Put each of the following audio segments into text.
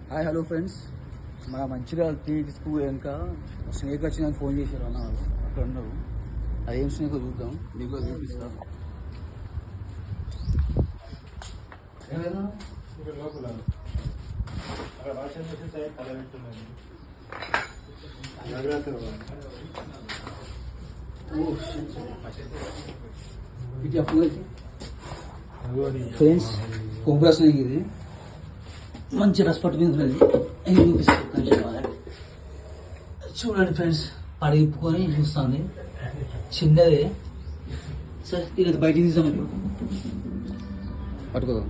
Hi hello friends, మన Mancherial TV school వెనుక snake వచ్చిందని ఫోన్ చేశారు అన్న వాళ్ళు. అక్కడ ఉన్నారు. అది ఏం స్నేక్ చూద్దాం, మీకు కూడా చూపిస్తా. ఫ్రెండ్స్, కోబ్రా స్నేక్ ఇది మంచి రెస్పెక్ట్ మీద ఉన్నది. చూడండి ఫ్రెండ్స్, పడిప్పుకొని చూస్తుంది. చిన్నదే సరే, ఇది బయట తీసాం. పట్టుకోదాం.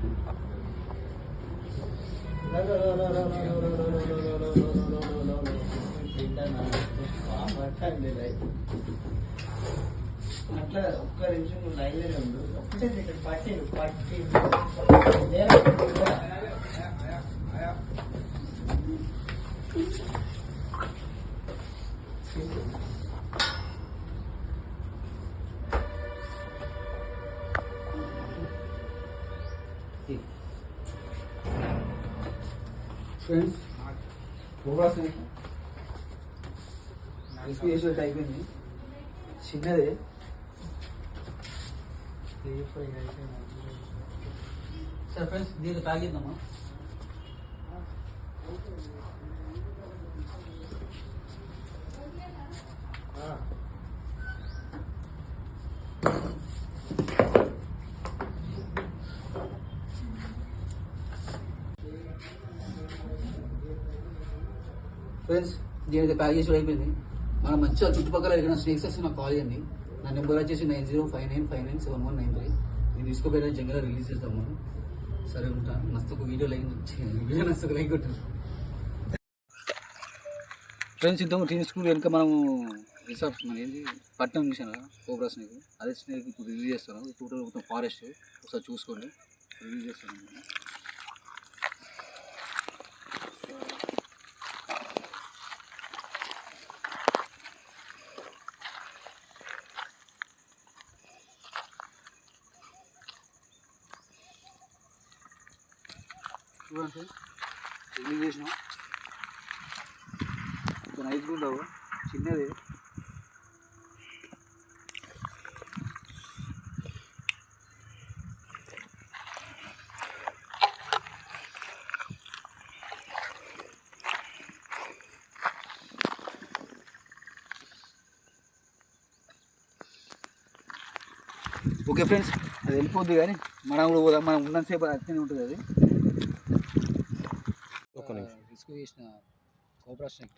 అట్లా ఒక్క నిమిషం లైన్లోనే ఉండు. ఒక్కటే ఇక్కడ పట్టి ఫ్రెండ్స్, కోబ్రా స్నేక్ రెస్క్యూ చేసినట్టు అయిపోయింది. చిన్నదే. సరే ఫ్రెండ్స్, దీన్ని తాగిద్దామా? ఫ్రెండ్స్, దీనికి ప్యాక్ చేసి అయిపోయింది. మనం మంచిగా చుట్టుపక్కల ఎక్కడైనా స్నేక్స్ వస్తే నాకు కాల్ చేయండి. నా నెంబర్ వచ్చేసి 9059597193. నేను తీసుకోపోయిన జంగల్ రిలీజ్ చేస్తాం మనం. సరే ఉంటా. మస్తు వీడియో లైక్ కొట్టాను. ఫ్రెండ్స్, ఇంత టీవీ స్కూల్ వెనుక మనము రిసార్ట్ మన ఏంటి పట్టణం చూసాను కదా, కోబ్రా స్నేక్. అదే స్నేక్ ఇప్పుడు రిలీజ్ చేస్తాను. టోటల్ మొత్తం ఫారెస్ట్. ఒకసారి చూసుకోండి, రిలీజ్ చేస్తాను. చూడండి, రిలీజ్ చేసినాం. కొంచెం నైస్గా ఉండవు, చిన్నది. ఓకే ఫ్రెండ్స్, అది వెళ్ళిపోద్ది కానీ మనం కూడా పోదాం. మనం ఉన్నంతసేపు అట్లనే ఉంటుంది. అది రిస్క్ చేసిన కోబ్రా స్నేక్.